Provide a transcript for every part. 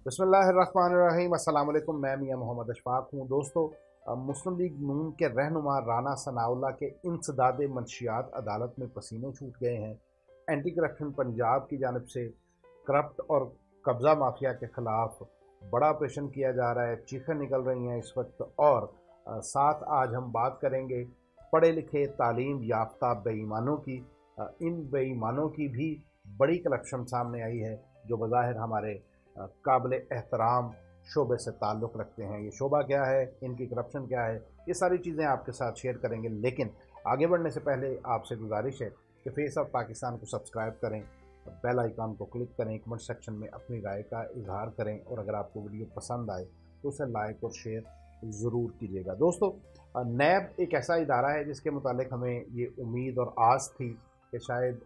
बिस्मिल्लाहिर्रहमानिर्रहीम। अस्सलाम वालेकुम। मैं मियां मोहम्मद अशफाक हूँ। दोस्तों, मुस्लिम लीग नून के रहनुमा राना सनाउल्लाह के इंसदाद मंशियात अदालत में पसीने छूट गए हैं। एंटी करप्शन पंजाब की जानब से करप्ट और कब्ज़ा माफिया के खिलाफ बड़ा ऑपरेशन किया जा रहा है। चीखें निकल रही हैं इस वक्त। और साथ आज हम बात करेंगे पढ़े लिखे तालीम याफ्ता बेईमानों की। इन बेईमानों की भी बड़ी करप्शन सामने आई है जो बज़ाहिर हमारे काबिल एहतराम शोबे से ताल्लुक़ रखते हैं। ये शोबा क्या है, इनकी करप्शन क्या है, ये सारी चीज़ें आपके साथ शेयर करेंगे। लेकिन आगे बढ़ने से पहले आपसे गुजारिश है कि फेस ऑफ पाकिस्तान को सब्सक्राइब करें, बेल आइकन को क्लिक करें, कमेंट सेक्शन में अपनी राय का इजहार करें और अगर आपको वीडियो पसंद आए तो उसे लाइक और शेयर ज़रूर कीजिएगा। दोस्तों, नैब एक ऐसा इदारा है जिसके मुतालिक हमें ये उम्मीद और आस थी कि शायद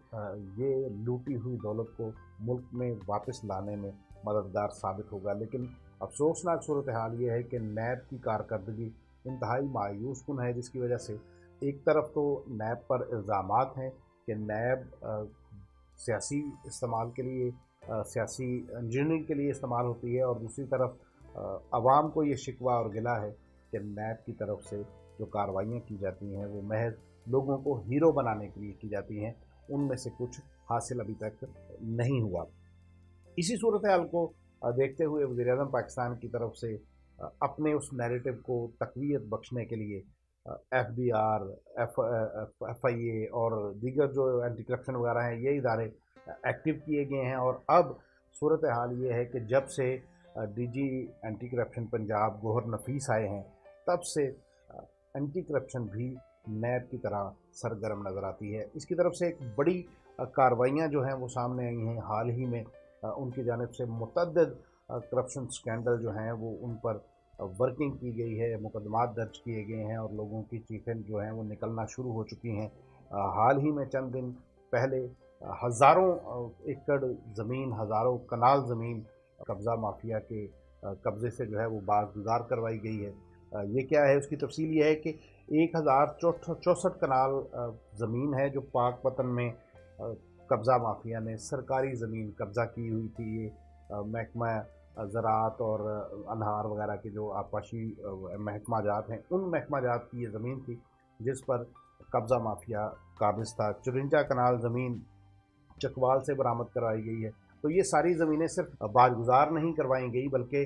ये लूटी हुई दौलत को मुल्क में वापस लाने में मददगार साबित होगा। लेकिन अफसोसनाक सूरत हाल ये है कि नैब की कारकर्दगी इंतहाई मायूस कुन है, जिसकी वजह से एक तरफ तो नैब पर इल्ज़ामात हैं कि नैब सियासी इस्तेमाल के लिए, सियासी इंजीनियरिंग के लिए इस्तेमाल होती है, और दूसरी तरफ आवाम को ये शिकवा और गिला है कि नैब की तरफ से जो कार्रवाइयाँ की जाती हैं वो महज लोगों को हीरो बनाने के लिए की जाती हैं, उनमें से कुछ हासिल अभी तक नहीं हुआ। इसी सूरत हाल को देखते हुए वज़ीर-ए-आज़म पाकिस्तान की तरफ से अपने उस नैरेटिव को तक़वियत बख्शने के लिए एफबीआर, एफआईए और दीगर जो एंटी करप्शन वगैरह हैं, ये इदारे एक्टिव किए गए हैं। और अब सूरत हाल ये है कि जब से DG anti corruption Punjab Gohar Nafees आए हैं, तब से एंटी करप्शन भी नैब की तरह सरगर्म नज़र आती है। इसकी तरफ से एक बड़ी कार्रवाइयाँ जो हैं वो सामने आई हैं हाल ही में। उनकी जानिब से मुतअद्दिद करप्शन स्कैंडल जो हैं वो उन पर वर्किंग की गई है, मुकदमात दर्ज किए गए हैं और लोगों की चीखें जो हैं वो निकलना शुरू हो चुकी हैं। हाल ही में चंद दिन पहले हज़ारों एकड़ ज़मीन, हज़ारों कनाल ज़मीन कब्ज़ा माफिया के कब्ज़े से जो है वो बाज़गुज़ार करवाई गई है। ये क्या है, उसकी तफसील ये है कि 1064 कनाल ज़मीन है जो पाक पतन में कब्ज़ा माफिया ने सरकारी ज़मीन कब्ज़ा की हुई थी। ये महकमा ज़राअत और अनहार वगैरह के जो आपाशी महकमा जात हैं, उन महकमा जात की ये ज़मीन थी जिस पर कब्ज़ा माफिया काबिज़ था। 54 कनाल ज़मीन चकवाल से बरामद करवाई गई है। तो ये सारी ज़मीनें सिर्फ बाज़गुज़ार नहीं करवाई गई, बल्कि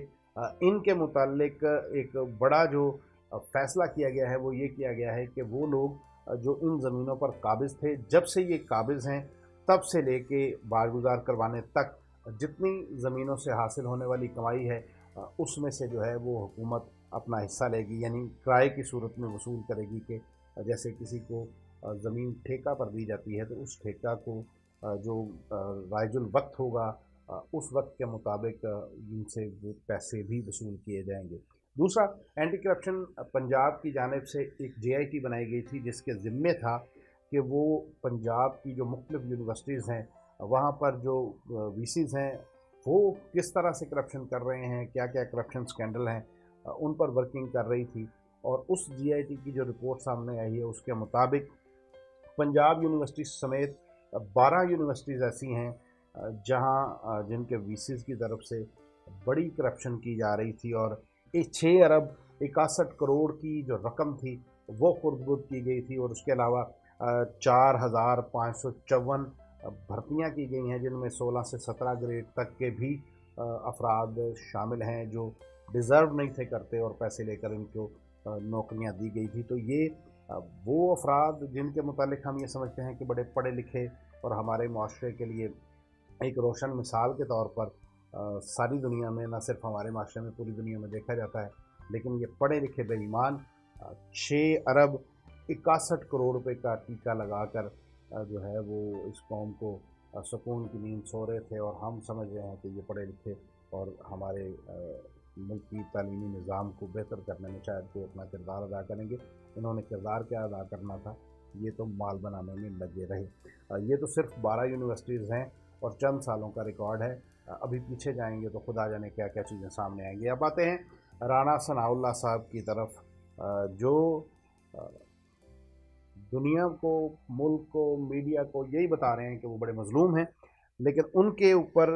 इनके मुतालिक एक बड़ा जो फ़ैसला किया गया है वो ये किया गया है कि वो लोग जो इन ज़मीनों पर काबिज़ थे, जब से ये काबिज़ हैं तब से लेके बाज़गुज़ार करवाने तक जितनी ज़मीनों से हासिल होने वाली कमाई है, उसमें से जो है वो हुकूमत अपना हिस्सा लेगी, यानी किराए की सूरत में वसूल करेगी। कि जैसे किसी को ज़मीन ठेका पर दी जाती है तो उस ठेका को जो राइजुल वक्त होगा, उस वक्त के मुताबिक इनसे वो पैसे भी वसूल किए जाएंगे। दूसरा, एंटी करप्शन पंजाब की जानिब से एक JIT बनाई गई थी जिसके ज़िम्मे था कि वो पंजाब की जो मुख्तलिफ़ यूनिवर्सिटीज़ हैं, वहाँ पर जो VCs हैं वो किस तरह से करप्शन कर रहे हैं, क्या क्या करप्शन स्कैंडल हैं, उन पर वर्किंग कर रही थी। और उस JIT की जो रिपोर्ट सामने आई है उसके मुताबिक पंजाब यूनिवर्सिटी समेत 12 यूनिवर्सिटीज़ ऐसी हैं जहाँ जिनके VCs की तरफ से बड़ी करप्शन की जा रही थी, और 6 अरब 61 करोड़ की जो रकम थी वो खुर्द-बुर्द की गई थी। और उसके अलावा 4554 भर्तियाँ की गई हैं जिनमें 16 से 17 ग्रेड तक के भी अफराद शामिल हैं जो डिज़र्व नहीं थे करते, और पैसे लेकर इनको नौकरियाँ दी गई थी। तो ये वो अफराद जिनके मुतालिक हम ये समझते हैं कि बड़े पढ़े लिखे और हमारे माशरे के लिए एक रोशन मिसाल के तौर पर सारी दुनिया में, न सिर्फ हमारे माशरे में, पूरी दुनिया में देखा जाता है। लेकिन ये पढ़े लिखे बेईमान 6 अरब 61 करोड़ रुपए का टीका लगाकर जो है वो इस कौम को सुकून की नींद सो रहे थे, और हम समझ रहे हैं कि ये पढ़े लिखे और हमारे मुल्क की तालीमी निज़ाम को बेहतर करने में शायद कोई अपना किरदार अदा करेंगे। इन्होंने किरदार क्या अदा करना था, ये तो माल बनाने में लगे रहे। ये तो सिर्फ 12 यूनिवर्सिटीज़ हैं और चंद सालों का रिकॉर्ड है। अभी पीछे जाएंगे तो खुदा जाने क्या क्या चीज़ें सामने आएंगी। अब आते हैं राना सनाउल्लाह साहब की तरफ, जो दुनिया को, मुल्क को, मीडिया को यही बता रहे हैं कि वो बड़े मज़लूम हैं। लेकिन उनके ऊपर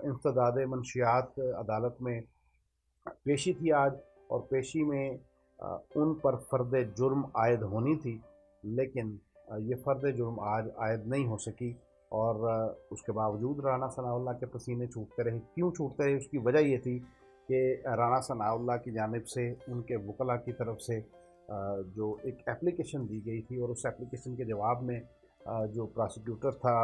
इंसदाद मंशियात अदालत में पेशी थी आज, और पेशी में उन पर फ़र्द जुर्म आयद होनी थी, लेकिन ये फ़र्द जुर्म आज आयद नहीं हो सकी, और उसके बावजूद राना सनाउल्लाह के पसीने छूटते रहे। क्यों छूटते रहे? उसकी वजह ये थी कि राना सनाउल्लाह की जानिब से उनके वकला की तरफ से जो एक एप्लीकेशन दी गई थी, और उस एप्लीकेशन के जवाब में जो प्रोसिक्यूटर था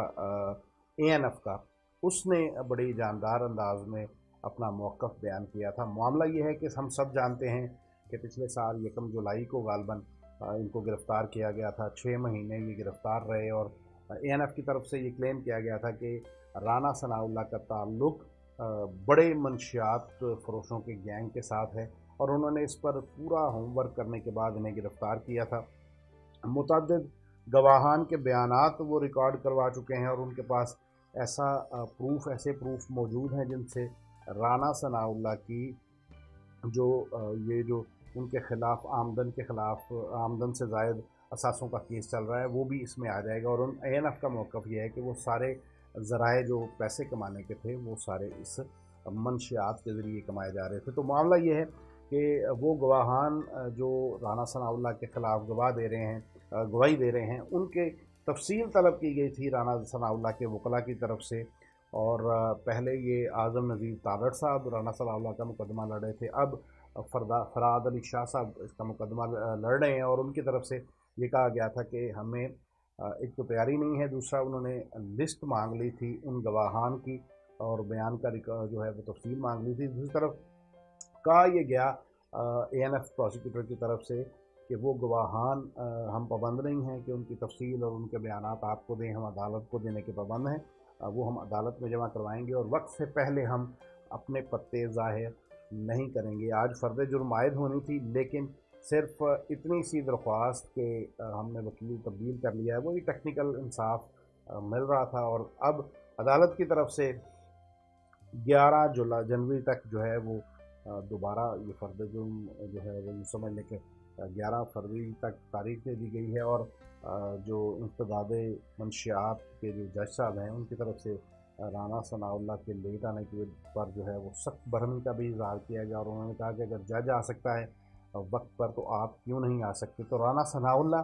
ANF का, उसने बड़ी जानदार अंदाज में अपना मौक़िफ़ बयान किया था। मामला ये है कि हम सब जानते हैं कि पिछले साल 1 जुलाई को गालबन इनको गिरफ़्तार किया गया था। 6 महीने ये गिरफ़्तार रहे, और ANF की तरफ से ये क्लेम किया गया था कि राना सनाउल्लाह का ताल्लुक़ बड़े मंशियात फ़रोशों के गैंग के साथ है, और उन्होंने इस पर पूरा होमवर्क करने के बाद इन्हें गिरफ़्तार किया था। मुतअद्दिद गवाहान के बयानात वो रिकॉर्ड करवा चुके हैं, और उनके पास ऐसे प्रूफ मौजूद हैं जिनसे राना सनाउल्लाह की ये जो उनके ख़िलाफ़ आमदन से ज़ायद असासों का केस चल रहा है, वो भी इसमें आ जाएगा। और ANF का मौक़िफ़ ये है कि वो सारे ज़राए जो पैसे कमाने के थे, वो सारे इस मंशियात के ज़रिए कमाए जा रहे थे। तो मामला ये है कि वो गवाहान जो राना सनाउल्लाह के ख़िलाफ़ गवाही दे रहे हैं, उनके तफसील तलब की गई थी राना सनाउल्लाह के वकला की तरफ से। और पहले ये आज़म नज़ीर तारड़ साहब राना सनाउल्लाह का मुकदमा लड़ रहे थे, अब फराद अली शाह साहब इसका मुकदमा लड़ रहे हैं, और उनकी तरफ से ये कहा गया था कि हमें एक तो तैयारी नहीं है, दूसरा उन्होंने लिस्ट मांग ली थी उन गवाहान की, और बयान का जो है वो तफसील मांग ली थी। दूसरी तरफ कहा यह गया ANF प्रोसिक्यूटर की तरफ से कि वो गवाहान हम पाबंद नहीं हैं कि उनकी तफसील और उनके बयानात आपको दें, हम अदालत को देने के पाबंद हैं, वो हम अदालत में जमा करवाएंगे, और वक्त से पहले हम अपने पत्ते ज़ाहिर नहीं करेंगे। आज फ़र्द जुर्म आयद होनी थी, लेकिन सिर्फ इतनी सी दरख्वास्त के हमने वकील तब्दील कर लिया है, वही टेक्निकल इंसाफ मिल रहा था। और अब अदालत की तरफ से 11 जनवरी तक जो है वो दोबारा ये फ़र्द जुर्म जो है वो समझ लें कि 11 फरवरी तक तारीख दे दी गई है, और जो इंसदाद मंशियात के जो जज साहब हैं, उनकी तरफ से राना सनाउल्लाह के लेट आने के पर जो है वो सख्त बरहमी का भी इज़हार किया गया, और उन्होंने कहा कि अगर जज आ सकता है वक्त पर तो आप क्यों नहीं आ सकते। तो राना सनाउल्लाह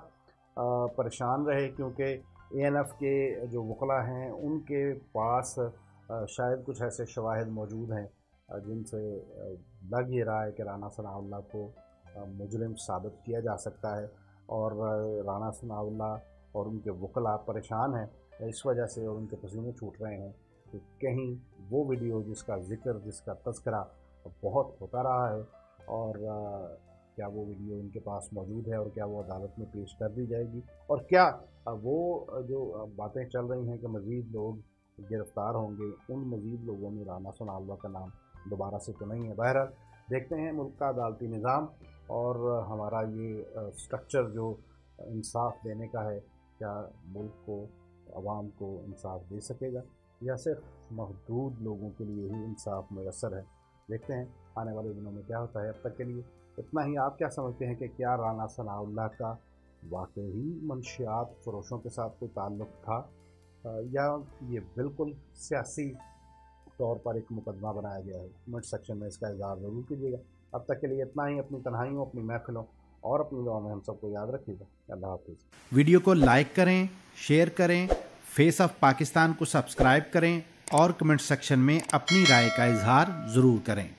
परेशान रहे, क्योंकि ANF के जो वकला हैं उनके पास शायद कुछ ऐसे शवाहिद मौजूद हैं जिनसे लग ये रहा है कि राना सनाउल्लाह को मुजरिम साबित किया जा सकता है, और राना सनाउल्लाह और उनके वकला परेशान हैं इस वजह से, और उनके पसीने छूट रहे हैं कि कहीं वो वीडियो जिसका तज़किरा बहुत होता रहा है, और क्या वो वीडियो इनके पास मौजूद है, और क्या वो अदालत में पेश कर दी जाएगी, और क्या वो जो बातें चल रही हैं कि मज़ीद लोग गिरफ़्तार होंगे, उन मज़ीद लोगों में राना सनाउल्लाह का नाम दोबारा से तो नहीं है। बहरहाल देखते हैं मुल्क का अदालती निज़ाम और हमारा ये स्ट्रक्चर जो इंसाफ देने का है, क्या मुल्क को, आवाम को इंसाफ दे सकेगा, या सिर्फ महदूद लोगों के लिए ही इंसाफ मैसर है। देखते हैं आने वाले दिनों में क्या होता है। अब तक के लिए इतना ही। आप क्या समझते हैं कि क्या राना सनाउल्लाह का वाकई मंशियात फरोशों के साथ कोई ताल्लुक़ था, या ये बिल्कुल सियासी तौर पर एक मुकदमा बनाया गया है? कमेंट सेक्शन में इसका इज़हार ज़रूर कीजिएगा। अब तक के लिए इतना ही। अपनी तन्हाइयों, अपनी महफिलों और अपनी दुआ में हम सबको याद रखिएगा। अल्लाह हाफ़िज़। वीडियो को लाइक करें, शेयर करें, फेस ऑफ पाकिस्तान को सब्सक्राइब करें, और कमेंट सेक्शन में अपनी राय का इज़हार ज़रूर करें।